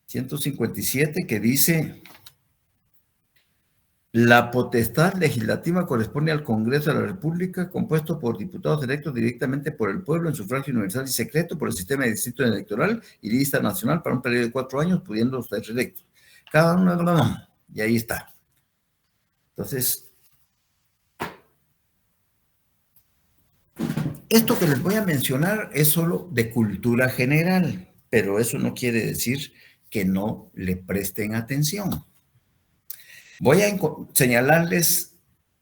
157 que dice, la potestad legislativa corresponde al Congreso de la República, compuesto por diputados electos directamente por el pueblo en sufragio universal y secreto por el sistema de distrito electoral y lista nacional para un periodo de 4 años, pudiendo ser reelectos. Cada uno, y ahí está. Entonces, esto que les voy a mencionar es solo de cultura general, pero eso no quiere decir que no le presten atención. Voy a señalarles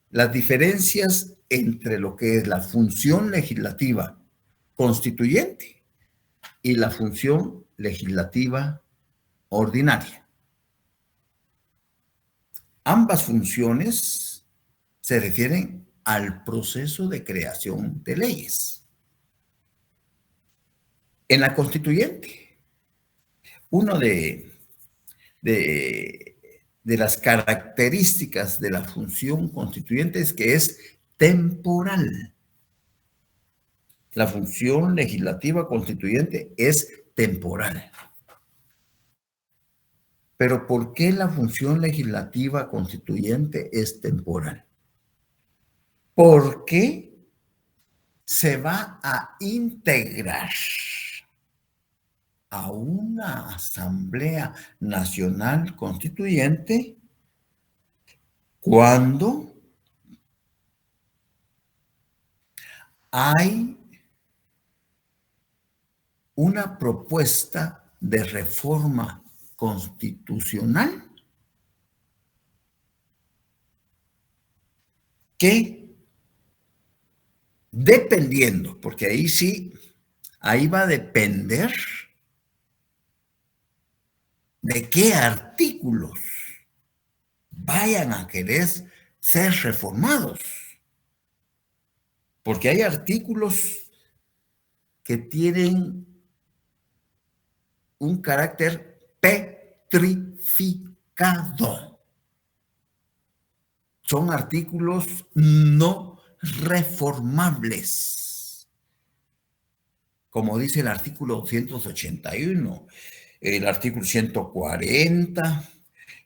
las diferencias entre lo que es la función legislativa constituyente y la función legislativa ordinaria. Ambas funciones se refieren al proceso de creación de leyes. En la constituyente, una de las características de la función constituyente es que es temporal. La función legislativa constituyente es temporal. Pero ¿por qué la función legislativa constituyente es temporal? Porque se va a integrar a una Asamblea Nacional Constituyente cuando hay una propuesta de reforma constitucional que dependiendo, porque ahí sí, ahí va a depender de qué artículos vayan a querer ser reformados. Porque hay artículos que tienen un carácter petrificado. Son artículos no reformables. Como dice el artículo 281, el artículo 140,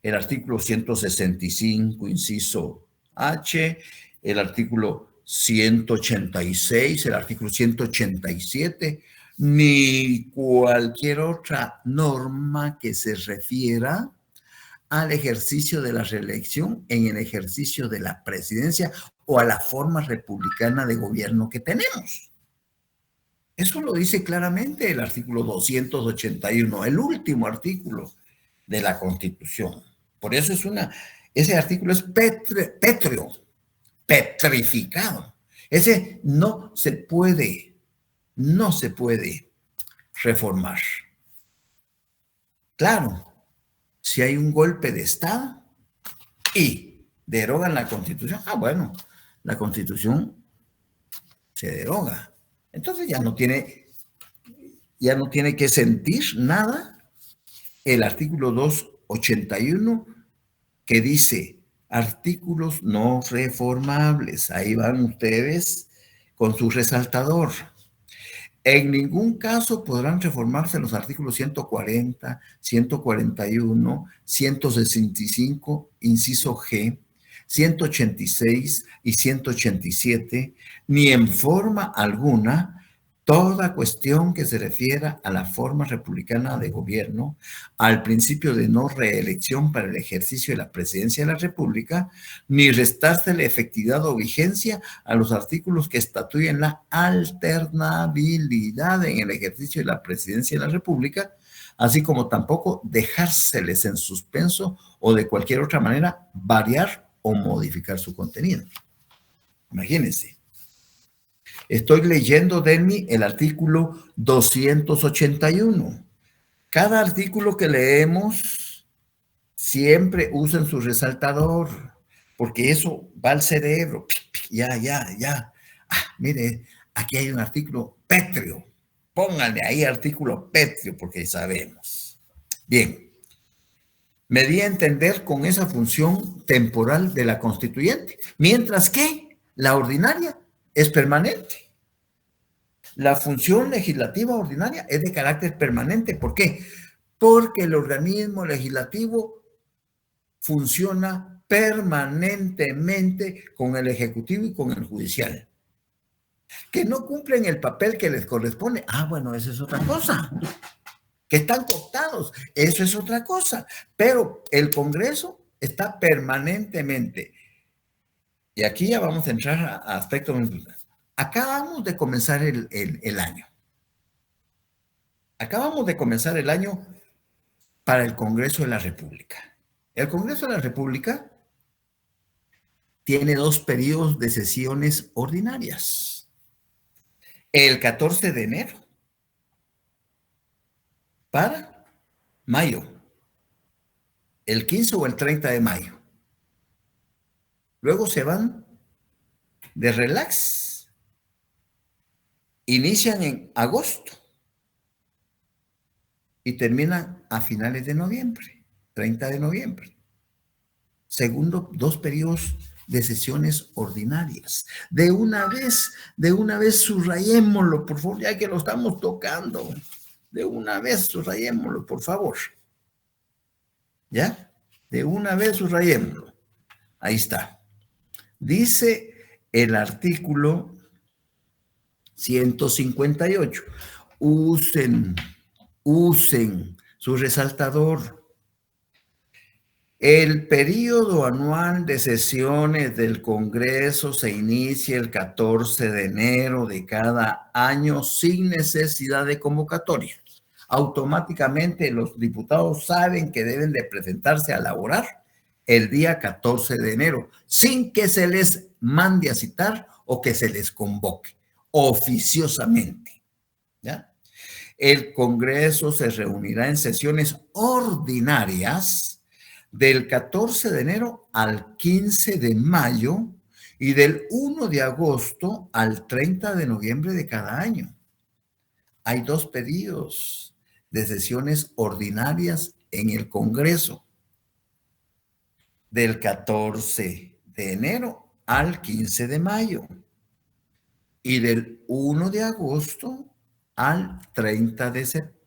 el artículo 165, inciso H, el artículo 186, el artículo 187, ni cualquier otra norma que se refiera al ejercicio de la reelección en el ejercicio de la presidencia o a la forma republicana de gobierno que tenemos. Eso lo dice claramente el artículo 281, el último artículo de la Constitución. Por eso ese artículo es pétreo, petrificado. Ese no se puede reformar. Claro, si hay un golpe de Estado y derogan la Constitución, bueno, la Constitución se deroga. Entonces ya no tiene que sentir nada el artículo 281 que dice artículos no reformables. Ahí van ustedes con su resaltador. En ningún caso podrán reformarse los artículos 140, 141, 165, inciso G, 186 y 187, ni en forma alguna toda cuestión que se refiera a la forma republicana de gobierno, al principio de no reelección para el ejercicio de la presidencia de la República, ni restarse la efectividad o vigencia a los artículos que estatúen la alternabilidad en el ejercicio de la presidencia de la República, así como tampoco dejárseles en suspenso o de cualquier otra manera variar o modificar su contenido. Imagínense. Estoy leyendo, Denny, el artículo 281. Cada artículo que leemos siempre usen su resaltador, porque eso va al cerebro. Ya. Mire, aquí hay un artículo pétreo. Pónganle ahí artículo pétreo, porque sabemos. Bien. Me di a entender con esa función temporal de la constituyente, mientras que la ordinaria es permanente. La función legislativa ordinaria es de carácter permanente. ¿Por qué? Porque el organismo legislativo funciona permanentemente con el ejecutivo y con el judicial. Que no cumplen el papel que les corresponde. Bueno, eso es otra cosa. Que están cooptados, eso es otra cosa. Pero el Congreso está permanentemente. Y aquí ya vamos a entrar a aspectos muy importantes. Acabamos de comenzar el año. Acabamos de comenzar el año para el Congreso de la República. El Congreso de la República tiene 2 periodos de sesiones ordinarias. El 14 de enero para mayo. El 15 o el 30 de mayo. Luego se van de relax. Inician en agosto y terminan a finales de noviembre, 30 de noviembre. Segundo, 2 periodos de sesiones ordinarias. De una vez subrayémoslo, por favor, ya que lo estamos tocando. De una vez subrayémoslo, por favor. ¿Ya? De una vez subrayémoslo. Ahí está. Dice el artículo 158. Usen su resaltador. El periodo anual de sesiones del Congreso se inicia el 14 de enero de cada año sin necesidad de convocatoria. Automáticamente los diputados saben que deben de presentarse a laborar el día 14 de enero, sin que se les mande a citar o que se les convoque. oficiosamente, ¿ya? El Congreso se reunirá en sesiones ordinarias del 14 de enero al 15 de mayo y del 1 de agosto al 30 de noviembre de cada año. Hay 2 periodos de sesiones ordinarias en el Congreso, del 14 de enero al 15 de mayo y del 1 de agosto al 30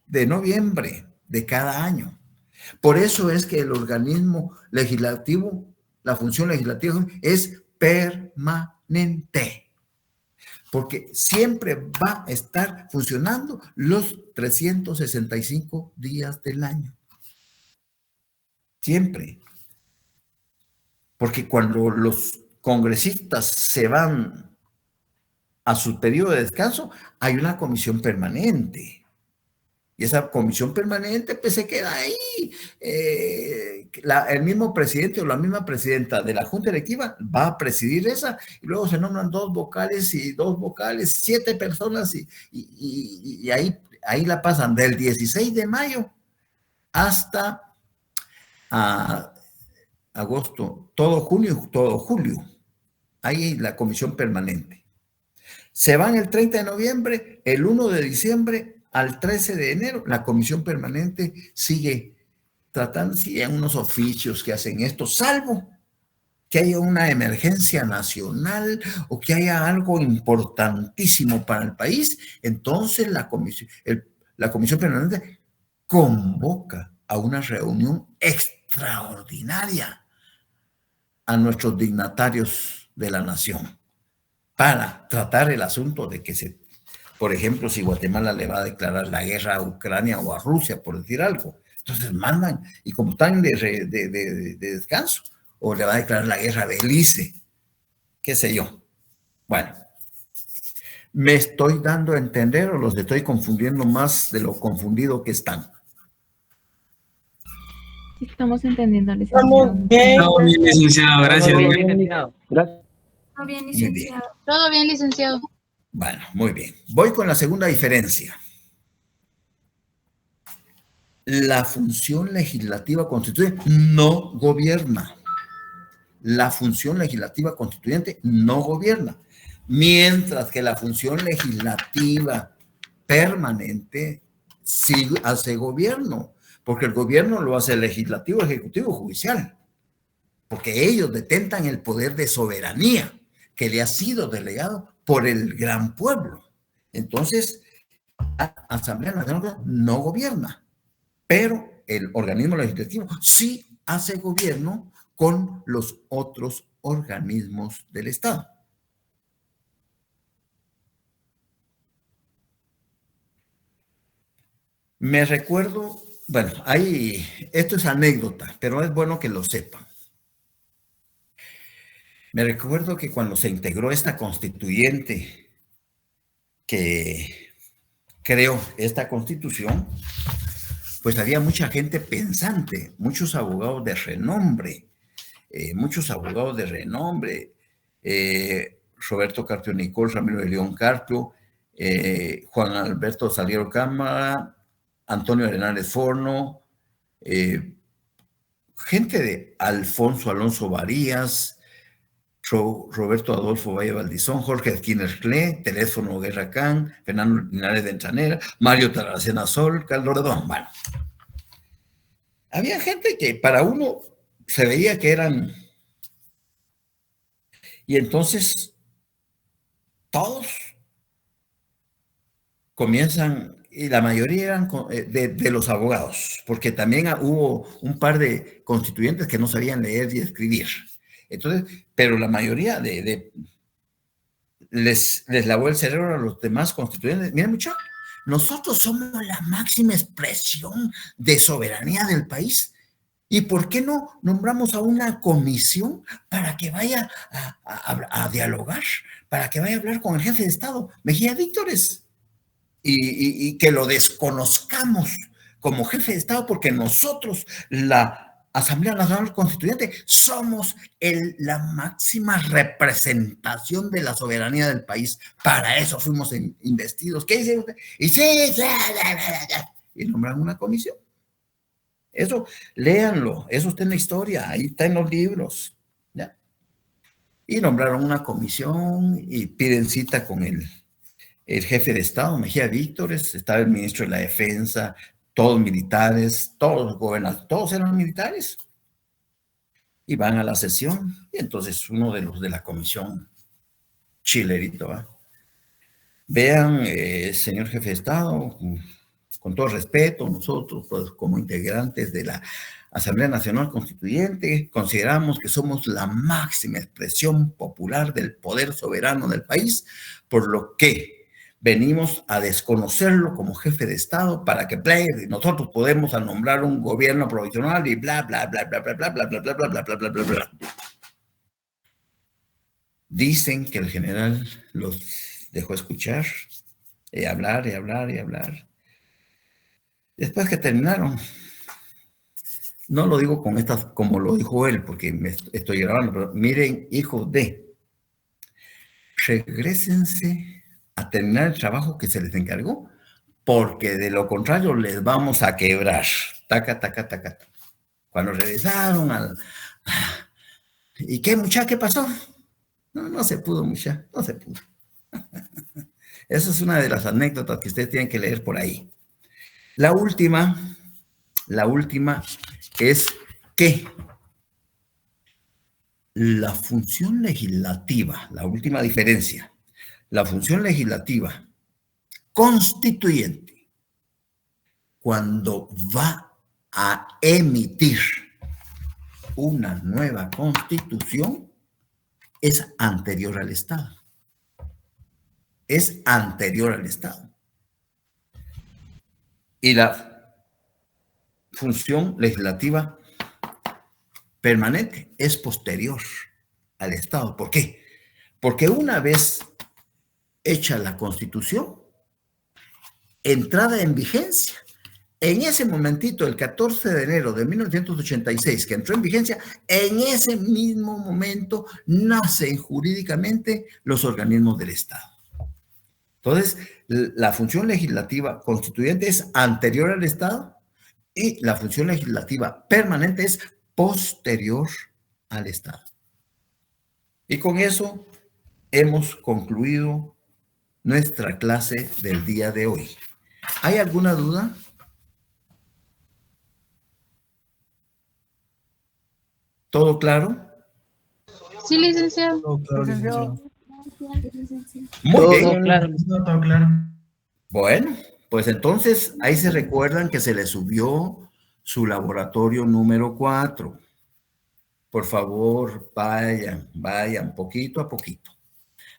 de noviembre de cada año. Por eso es que el organismo legislativo, la función legislativa es permanente, porque siempre va a estar funcionando los 365 días del año. Siempre. Porque cuando los congresistas se van a su periodo de descanso, hay una comisión permanente. Y esa comisión permanente pues se queda ahí. El mismo presidente o la misma presidenta de la Junta Directiva va a presidir esa, y luego se nombran 2 vocales y 2 vocales, 7 personas, y ahí la pasan del 16 de mayo hasta agosto, todo junio, todo julio. Ahí la comisión permanente. Se van el 30 de noviembre, el 1 de diciembre al 13 de enero, la comisión permanente sigue tratando, siguen unos oficios que hacen esto, salvo que haya una emergencia nacional o que haya algo importantísimo para el país. Entonces la comisión permanente convoca a una reunión extraordinaria a nuestros dignatarios de la nación para tratar el asunto de que por ejemplo, si Guatemala le va a declarar la guerra a Ucrania o a Rusia, por decir algo, entonces mandan, y como están de descanso, o le va a declarar la guerra a Belice, qué sé yo. Bueno, ¿me estoy dando a entender o los estoy confundiendo más de lo confundido que están? Sí, estamos entendiendo, licenciado. Estamos bien. Todo bien, licenciado, gracias. Todo bien, licenciado. Gracias. Todo bien, Muy licenciado. Todo bien, licenciado. Bueno, muy bien. Voy con la segunda diferencia. La función legislativa constituyente no gobierna. La función legislativa constituyente no gobierna. Mientras que la función legislativa permanente sí hace gobierno. Porque el gobierno lo hace el legislativo, ejecutivo, judicial. Porque ellos detentan el poder de soberanía que le ha sido delegado por el gran pueblo. Entonces, la Asamblea Nacional no gobierna, pero el organismo legislativo sí hace gobierno con los otros organismos del Estado. Me recuerdo, bueno, esto es anécdota, pero es bueno que lo sepan. Me recuerdo que cuando se integró esta constituyente que creó esta constitución, pues había mucha gente pensante, muchos abogados de renombre, Roberto Carpio Nicol, Ramiro de León Carpio, Juan Alberto Saliero Cámara, Antonio Arenales Forno, gente de Alfonso Alonso Varías, Roberto Adolfo Valle Valdizón, Jorge Esquiner Cle, Teléfono Guerra Can, Fernando Linares de Entranera, Mario Taracena Sol, Carlos Redón. Bueno, había gente que para uno se veía que eran, y entonces todos comienzan, y la mayoría eran de los abogados, porque también hubo un par de constituyentes que no sabían leer y escribir. Entonces, pero la mayoría les lavó el cerebro a los demás constituyentes. Miren mucho, nosotros somos la máxima expresión de soberanía del país. ¿Y por qué no nombramos a una comisión para que vaya a dialogar, para que vaya a hablar con el jefe de Estado, Mejía Víctores, y que lo desconozcamos como jefe de Estado, porque nosotros la Asamblea Nacional Constituyente, somos la máxima representación de la soberanía del país. Para eso fuimos investidos. ¿Qué dice usted? Y sí, y nombran una comisión. Eso, léanlo, eso está en la historia, ahí está en los libros. ¿Ya? Y nombraron una comisión y piden cita con el jefe de Estado, Mejía Víctores, estaba el ministro de la Defensa, todos militares, todos los gobernadores, todos eran militares. Y van a la sesión, y entonces uno de los de la comisión, chilerito, ¿va? Vean, señor jefe de Estado, con todo respeto, nosotros, pues, como integrantes de la Asamblea Nacional Constituyente, consideramos que somos la máxima expresión popular del poder soberano del país, por lo que venimos a desconocerlo como jefe de Estado para que nosotros podemos nombrar un gobierno provisional y bla, bla, bla, bla, bla, bla, bla, bla, bla, bla, bla, bla, bla, bla, bla. Dicen que el general los dejó escuchar y hablar y hablar y hablar. Después que terminaron, no lo digo con estas, como lo dijo él, porque me estoy grabando, pero miren, hijos regrésense a terminar el trabajo que se les encargó, porque de lo contrario les vamos a quebrar. Taca, taca, taca. Cuando regresaron ¿y qué, muchacha? ¿Qué pasó? No se pudo, muchacha, no se pudo. Esa es una de las anécdotas que ustedes tienen que leer por ahí. La última es que la función legislativa, la última diferencia, la función legislativa constituyente, cuando va a emitir una nueva constitución, es anterior al Estado. Es anterior al Estado. Y la función legislativa permanente es posterior al Estado. ¿Por qué? Porque una vez hecha la Constitución, entrada en vigencia, en ese momentito, el 14 de enero de 1986, que entró en vigencia, en ese mismo momento nacen jurídicamente los organismos del Estado. Entonces, la función legislativa constituyente es anterior al Estado y la función legislativa permanente es posterior al Estado. Y con eso hemos concluido nuestra clase del día de hoy. ¿Hay alguna duda? ¿Todo claro? Sí, licenciado. Todo claro, licenciado. Muy bien. Todo claro. Bueno, pues entonces ahí se recuerdan que se les subió su laboratorio número 4. Por favor, vayan poquito a poquito.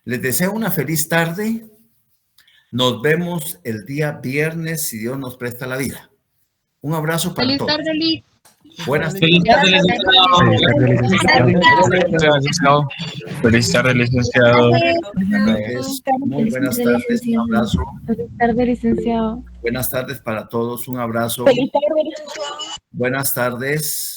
Les deseo una feliz tarde. Nos vemos el día viernes, si Dios nos presta la vida. Un abrazo para Feliz todos. tarde, Liz. Buenas Feliz tarde, licenciado. Feliz tarde, licenciado. tardes. Muy buenas tardes. Un abrazo. Feliz tarde, licenciado. Buenas tardes para todos. Un abrazo. Feliz tarde, licenciado. Buenas tardes.